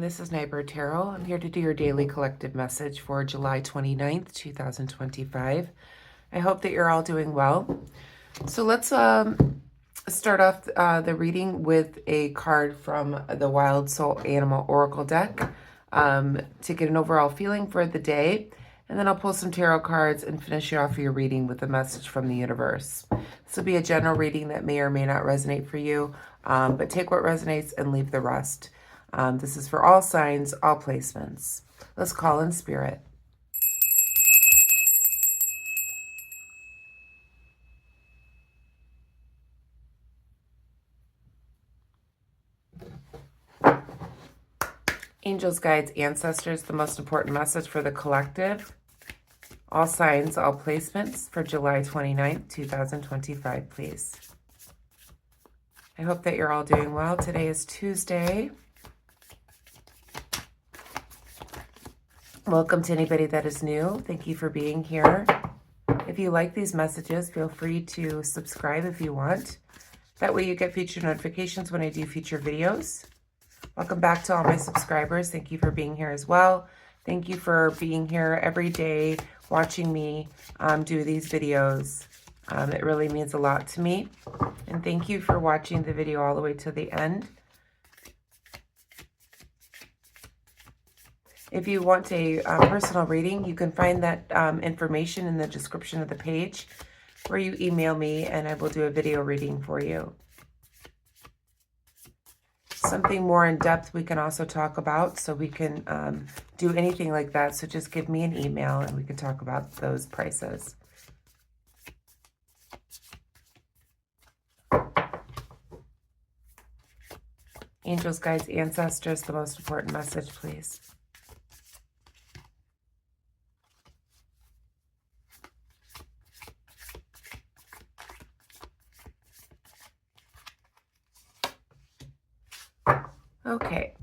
this is Nightbird Tarot. I'm here to do your daily collective message for July 29th, 2025. I hope that you're all doing well. So let's start off the reading with a card from the Wild Soul Animal Oracle deck to get an overall feeling for the day. And then I'll pull some tarot cards and finish you off your reading with a message from the universe. This will be a general reading that may or may not resonate for you, but take what resonates and leave the rest. This is for all signs, all placements. Let's call in spirit. Angels, guides, ancestors, the most important message for the collective. All signs, all placements for July 29th, 2025, please. I hope that you're all doing well. Today is Tuesday. Welcome to anybody that is new. Thank you for being here. If you like these messages, feel free to subscribe if you want. That way you get future notifications when I do future videos. Welcome back to all my subscribers. Thank you for being here as well. Thank you for being here every day, watching me do these videos. It really means a lot to me. And thank you for watching the video all the way to the end. If you want a personal reading, you can find that information in the description of the page, where you email me and I will do a video reading for you. Something more in depth we can also talk about, so we can do anything like that. So just give me an email and we can talk about those prices. Angels, guides, ancestors, the most important message, please. Okay,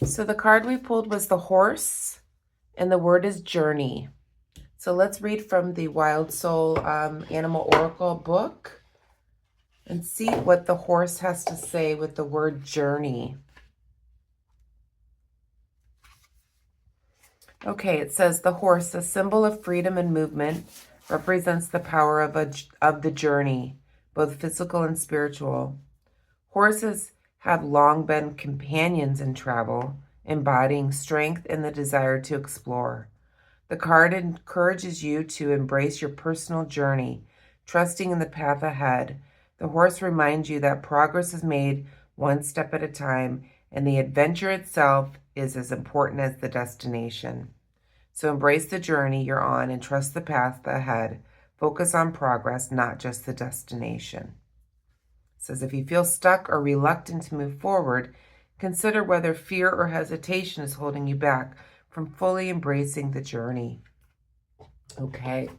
so the card we pulled was the horse, and the word is journey. So let's read from the Wild Soul Animal Oracle book and see what the horse has to say with the word journey. Okay, it says the horse, a symbol of freedom and movement, represents the power of the journey, both physical and spiritual. Horses have long been companions in travel, embodying strength and the desire to explore. The card encourages you to embrace your personal journey, trusting in the path ahead. The horse reminds you that progress is made one step at a time, and the adventure itself is as important as the destination. So embrace the journey you're on and trust the path ahead. Focus on progress, not just the destination. It says if you feel stuck or reluctant to move forward, consider whether fear or hesitation is holding you back from fully embracing the journey. Okay,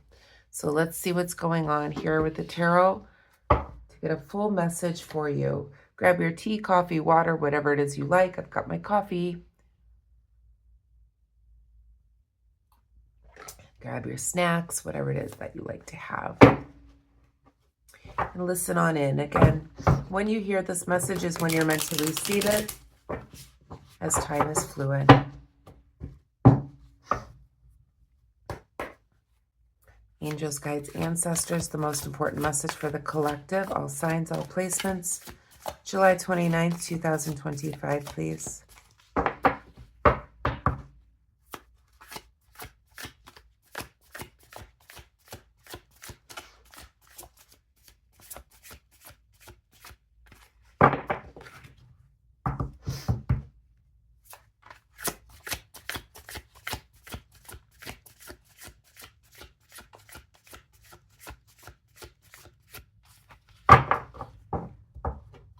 so let's see what's going on here with the tarot to get a full message for you. Grab your tea, coffee, water, whatever it is you like. I've got my coffee. Grab your snacks, whatever it is that you like to have. And listen on in. Again, when you hear this message is when you're meant to receive it, as time is fluid. Angels, guides, ancestors, the most important message for the collective, all signs, all placements. July 29th, 2025, please.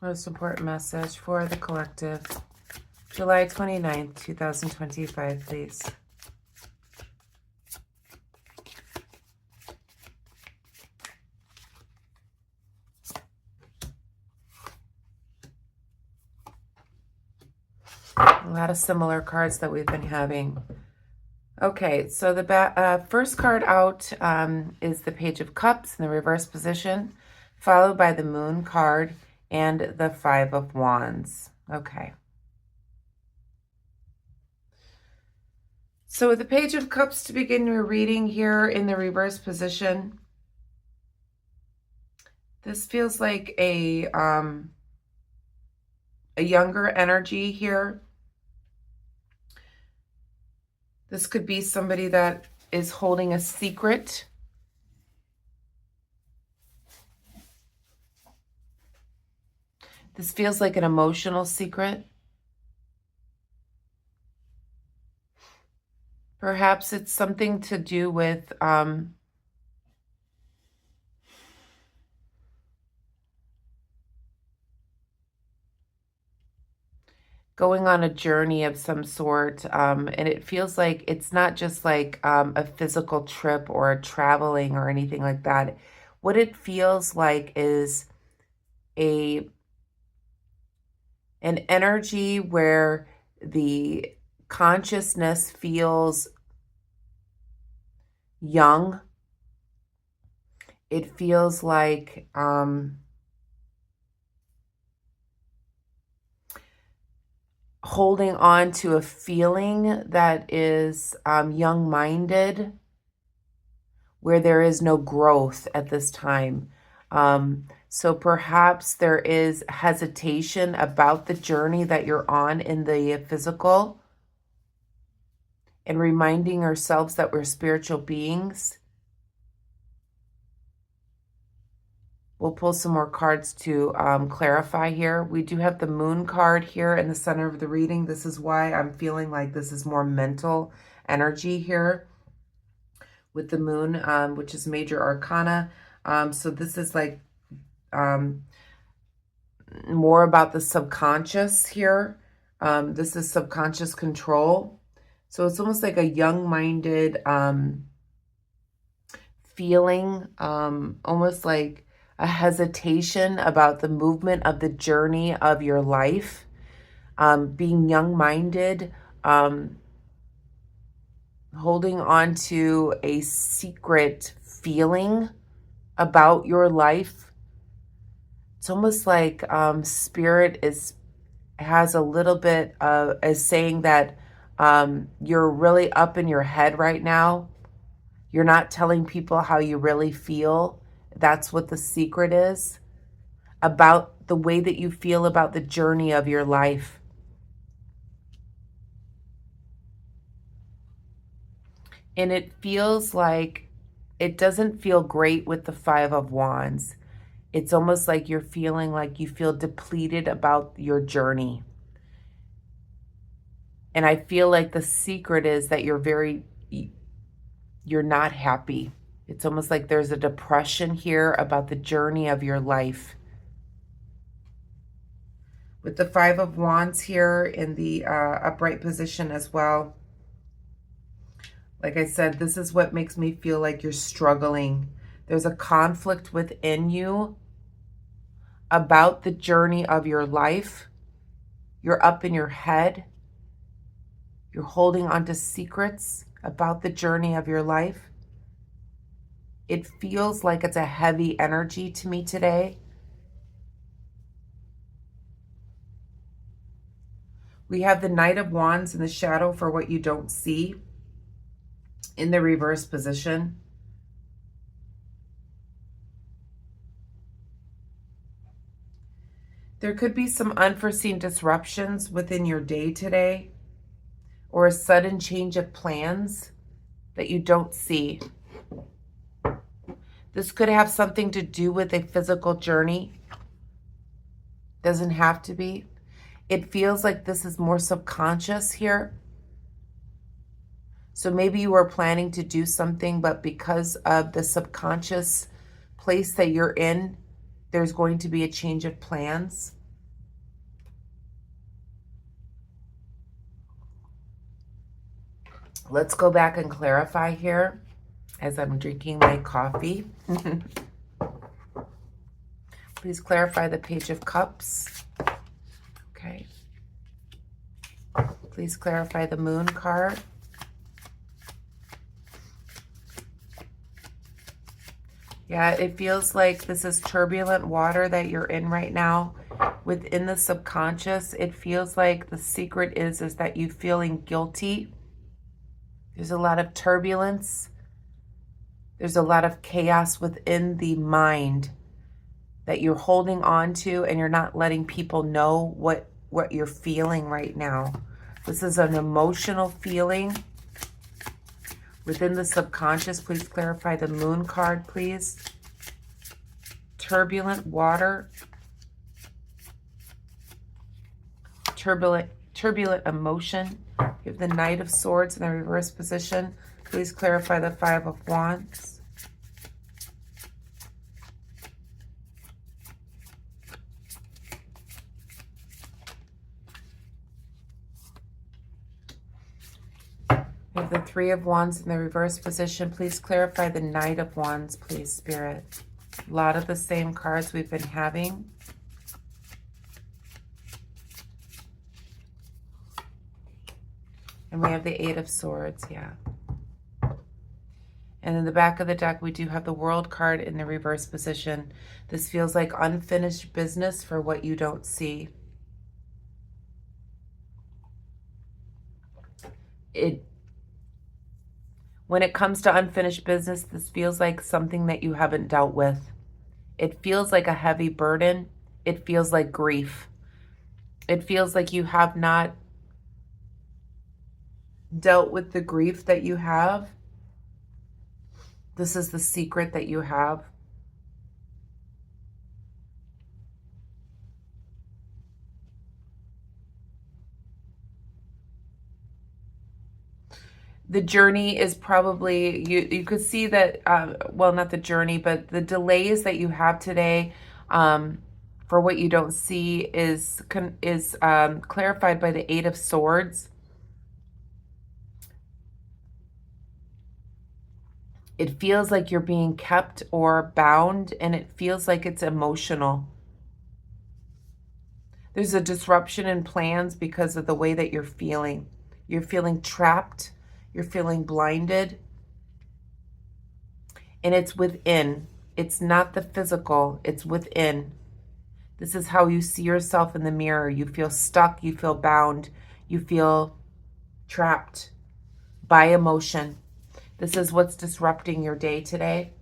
Most important message for the collective. July 29th, 2025, please. A lot of similar cards that we've been having. Okay, so the first card out is the Page of Cups in the reverse position, followed by the Moon card and the Five of Wands. Okay. So with the Page of Cups to begin your reading here in the reverse position, this feels like a younger energy here. This could be somebody that is holding a secret. This feels like an emotional secret. Perhaps it's something to do with going on a journey of some sort, and it feels like it's not just like a physical trip or a traveling or anything like that. What it feels like is an energy where the consciousness feels young. It feels like holding on to a feeling that is young-minded, where there is no growth at this time. So perhaps there is hesitation about the journey that you're on in the physical, and reminding ourselves that we're spiritual beings. We'll pull some more cards to clarify here. We do have the Moon card here in the center of the reading. This is why I'm feeling like this is more mental energy here with the Moon, which is major arcana. So this is like more about the subconscious here. This is subconscious control. So it's almost like a young-minded feeling, almost like a hesitation about the movement of the journey of your life, being young-minded, holding on to a secret feeling about your life. It's almost like Spirit has a little bit of is saying that you're really up in your head right now. You're not telling people how you really feel. That's what the secret is, about the way that you feel about the journey of your life. And it feels like it doesn't feel great with the Five of Wands. It's almost like you're feeling like you feel depleted about your journey. And I feel like the secret is that you're not happy. It's almost like there's a depression here about the journey of your life. With the Five of Wands here in the upright position as well. Like I said, this is what makes me feel like you're struggling. There's a conflict within you about the journey of your life. You're up in your head. You're holding on to secrets about the journey of your life. It feels like it's a heavy energy to me today. We have the Knight of Wands in the shadow for what you don't see in the reverse position. There could be some unforeseen disruptions within your day today, or a sudden change of plans that you don't see. This could have something to do with a physical journey. Doesn't have to be. It feels like this is more subconscious here. So maybe you were planning to do something, but because of the subconscious place that you're in, there's going to be a change of plans. Let's go back and clarify here as I'm drinking my coffee. Please clarify the Page of Cups. Okay. Please clarify the Moon card. Yeah, it feels like this is turbulent water that you're in right now. Within the subconscious, it feels like the secret is that you feeling guilty There's a lot of turbulence. There's a lot of chaos within the mind that you're holding on to, and you're not letting people know what you're feeling right now. This is an emotional feeling within the subconscious. Please clarify the Moon card, please. Turbulent water. Turbulent emotion. You have the Knight of Swords in the reverse position. Please clarify the Five of Wands. We have the Three of Wands in the reverse position. Please clarify the Knight of Wands, please, Spirit. A lot of the same cards we've been having. And we have the Eight of Swords, yeah. And in the back of the deck, we do have the World card in the reverse position. This feels like unfinished business for what you don't see. When it comes to unfinished business, this feels like something that you haven't dealt with. It feels like a heavy burden. It feels like grief. It feels like you have not dealt with the grief that you have. This is the secret that you have. The journey is probably, you could see that, well, not the journey, but the delays that you have today for what you don't see is clarified by the Eight of Swords. It feels like you're being kept or bound, and it feels like it's emotional. There's a disruption in plans because of the way that you're feeling. You're feeling trapped. You're feeling blinded. And it's within. It's not the physical. It's within. This is how you see yourself in the mirror. You feel stuck. You feel bound. You feel trapped by emotion. This is what's disrupting your day today.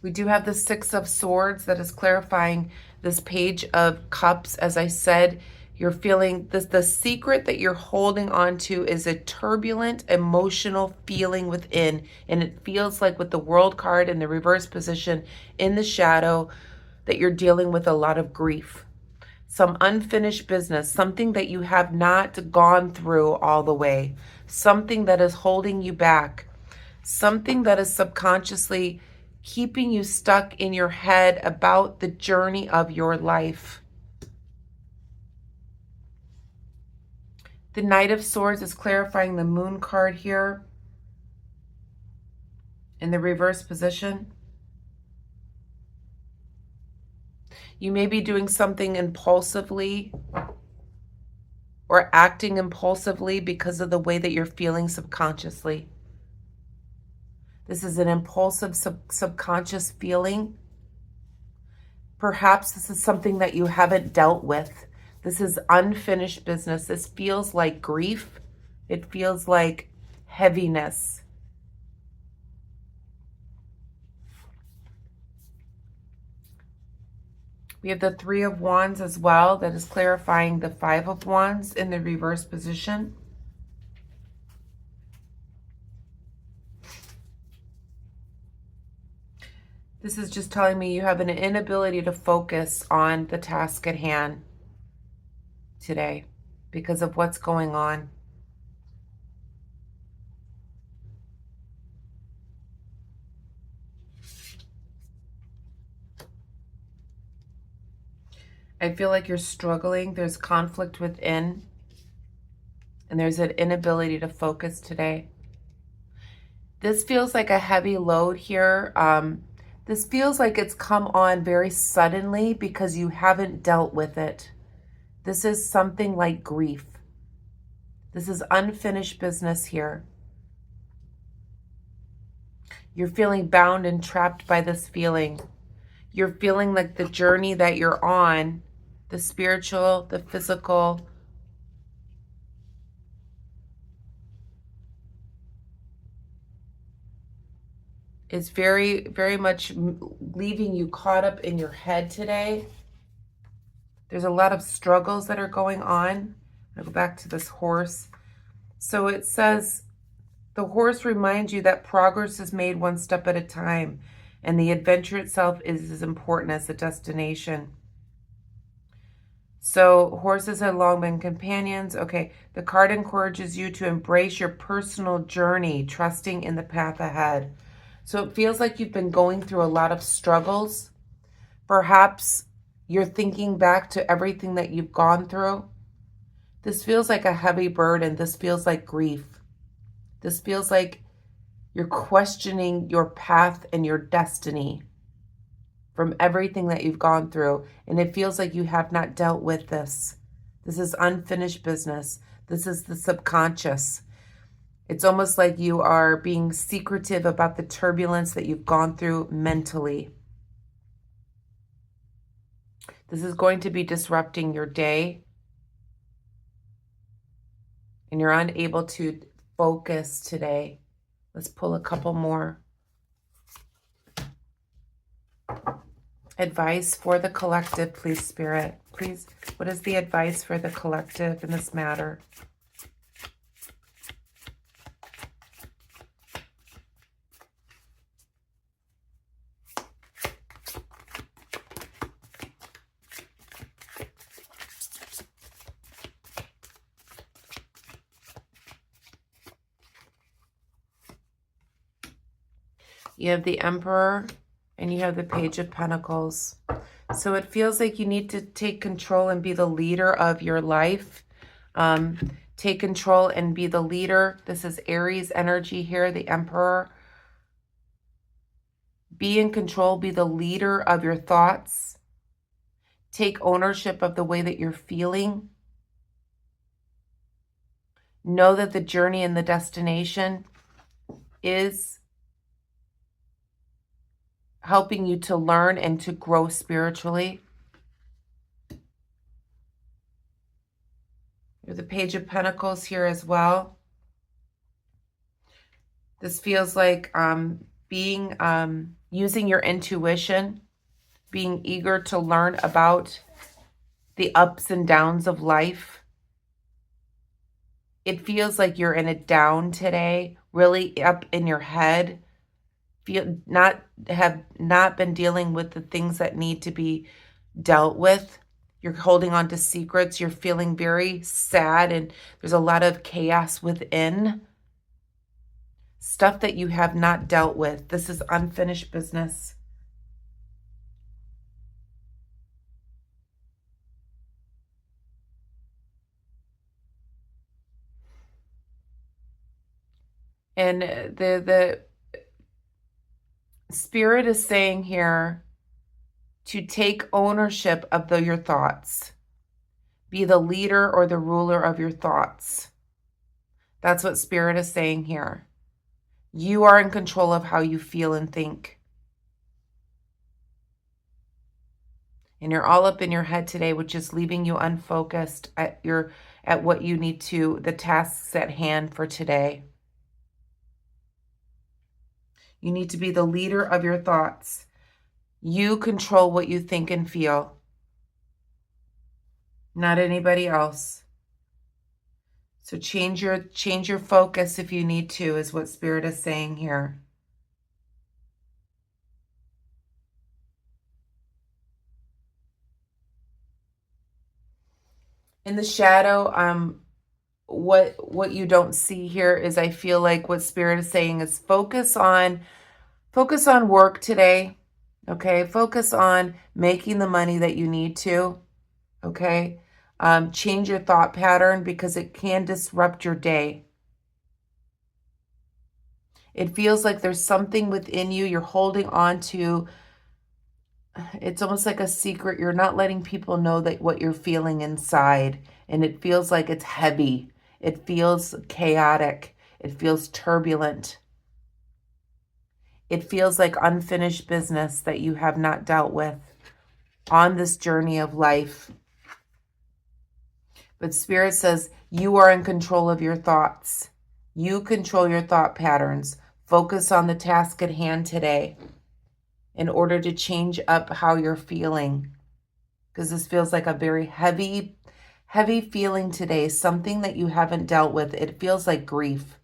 We do have the Six of Swords that is clarifying this Page of Cups. As I said, you're feeling this, the secret that you're holding on to is a turbulent emotional feeling within. And it feels like with the World card in the reverse position in the shadow that you're dealing with a lot of grief. Some unfinished business, something that you have not gone through all the way, something that is holding you back, something that is subconsciously keeping you stuck in your head about the journey of your life. The Knight of Swords is clarifying the Moon card here in the reverse position. You may be doing something impulsively or acting impulsively because of the way that you're feeling subconsciously. This is an impulsive subconscious feeling. Perhaps this is something that you haven't dealt with. This is unfinished business. This feels like grief. It feels like heaviness. We have the Three of Wands as well that is clarifying the Five of Wands in the reverse position. This is just telling me you have an inability to focus on the task at hand today because of what's going on. I feel like you're struggling. There's conflict within, and there's an inability to focus today. This feels like a heavy load here. This feels like it's come on very suddenly because you haven't dealt with it. This is something like grief. This is unfinished business here. You're feeling bound and trapped by this feeling. You're feeling like the journey that you're on, the spiritual, the physical, is very, very much leaving you caught up in your head today. There's a lot of struggles that are going on. I'll go back to this horse. So it says, the horse reminds you that progress is made one step at a time, and the adventure itself is as important as the destination. So horses have long been companions. Okay, the card encourages you to embrace your personal journey, trusting in the path ahead. So it feels like you've been going through a lot of struggles. Perhaps you're thinking back to everything that you've gone through. This feels like a heavy burden. This feels like grief. This feels like you're questioning your path and your destiny from everything that you've gone through. And it feels like you have not dealt with this. This is unfinished business. This is the subconscious. It's almost like you are being secretive about the turbulence that you've gone through mentally. This is going to be disrupting your day. And you're unable to focus today. Let's pull a couple more. Advice for the collective, please, Spirit. Please, what is the advice for the collective in this matter? You have the Emperor and you have the Page of Pentacles. So it feels like you need to take control and be the leader of your life. Take control and be the leader. This is Aries energy here, the Emperor. Be in control, be the leader of your thoughts. Take ownership of the way that you're feeling. Know that the journey and the destination is helping you to learn and to grow spiritually. There's the Page of Pentacles here as well. This feels like using your intuition, being eager to learn about the ups and downs of life. It feels like you're in a down today, really up in your head. Have not been dealing with the things that need to be dealt with. You're holding on to secrets. You're feeling very sad, and there's a lot of chaos within. Stuff that you have not dealt with. This is unfinished business. And the Spirit is saying here to take ownership of your thoughts. Be the leader or the ruler of your thoughts. That's what Spirit is saying here. You are in control of how you feel and think. And you're all up in your head today, which is leaving you unfocused at what you need to, the tasks at hand for today. You need to be the leader of your thoughts. You control what you think and feel, not anybody else. So change your focus if you need to, is what Spirit is saying here. In the shadow, what you don't see here is, I feel like what Spirit is saying is focus on work today. Okay, focus on making the money that you need to. Okay, change your thought pattern because it can disrupt your day. It feels like there's something within you you're holding on to. It's almost like a secret. You're not letting people know that what you're feeling inside, and it feels like it's heavy. It feels chaotic. It feels turbulent. It feels like unfinished business that you have not dealt with on this journey of life. But Spirit says you are in control of your thoughts. You control your thought patterns. Focus on the task at hand today in order to change up how you're feeling, because this feels like a very heavy feeling today, something that you haven't dealt with. It feels like grief.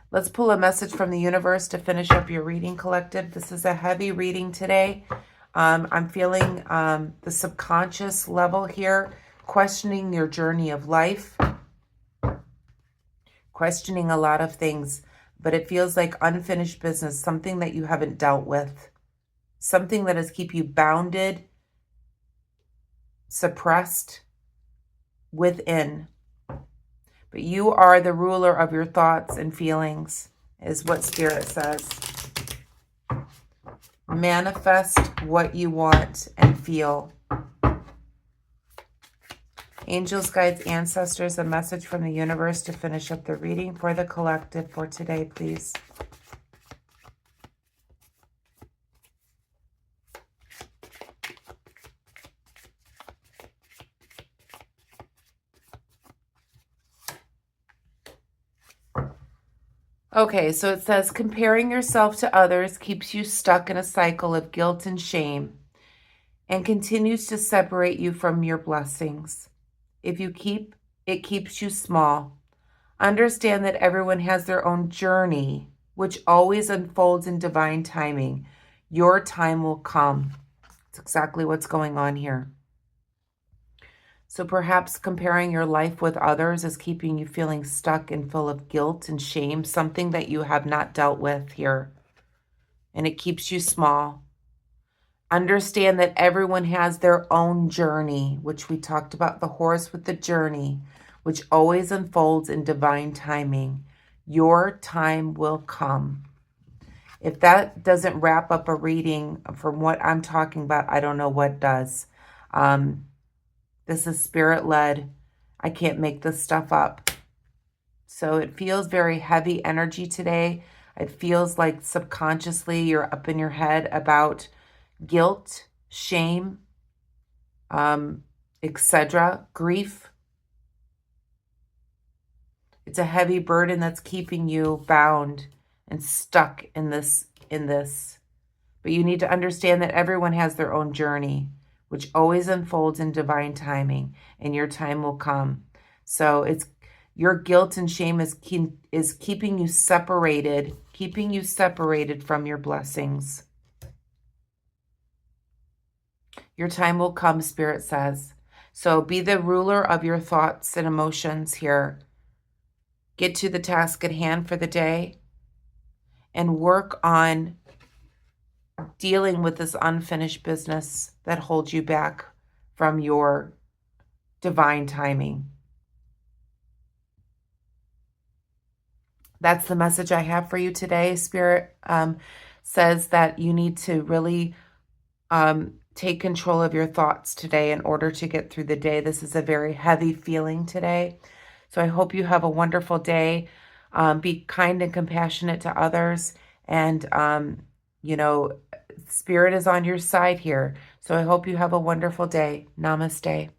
Let's pull a message from the universe to finish up your reading, collective. This is a heavy reading today. I'm feeling the subconscious level here, questioning your journey of life, questioning a lot of things, but it feels like unfinished business, something that you haven't dealt with, something that has kept you bounded, suppressed within. But you are the ruler of your thoughts and feelings, is what Spirit says. Manifest what you want and feel. Angels, guides, ancestors, a message from the universe to finish up the reading for the collective for today, please. Okay, so it says, comparing yourself to others keeps you stuck in a cycle of guilt and shame and continues to separate you from your blessings. It keeps you small. Understand that everyone has their own journey, which always unfolds in divine timing. Your time will come. It's exactly what's going on here. So perhaps comparing your life with others is keeping you feeling stuck and full of guilt and shame, something that you have not dealt with here. And it keeps you small. Understand that everyone has their own journey, which we talked about, the horse with the journey, which always unfolds in divine timing. Your time will come. If that doesn't wrap up a reading from what I'm talking about, I don't know what does. This is spirit-led. I can't make this stuff up. So it feels very heavy energy today. It feels like subconsciously you're up in your head about guilt, shame, etc., grief. It's a heavy burden that's keeping you bound and stuck in this. But you need to understand that everyone has their own journey, which always unfolds in divine timing, and your time will come. So it's your guilt and shame is keeping you separated from your blessings. Your time will come, Spirit says. So be the ruler of your thoughts and emotions here. Get to the task at hand for the day and work on dealing with this unfinished business that holds you back from your divine timing. That's the message I have for you today. Spirit says that you need to really take control of your thoughts today in order to get through the day. This is a very heavy feeling today. So I hope you have a wonderful day. Be kind and compassionate to others. And, Spirit is on your side here. So I hope you have a wonderful day. Namaste.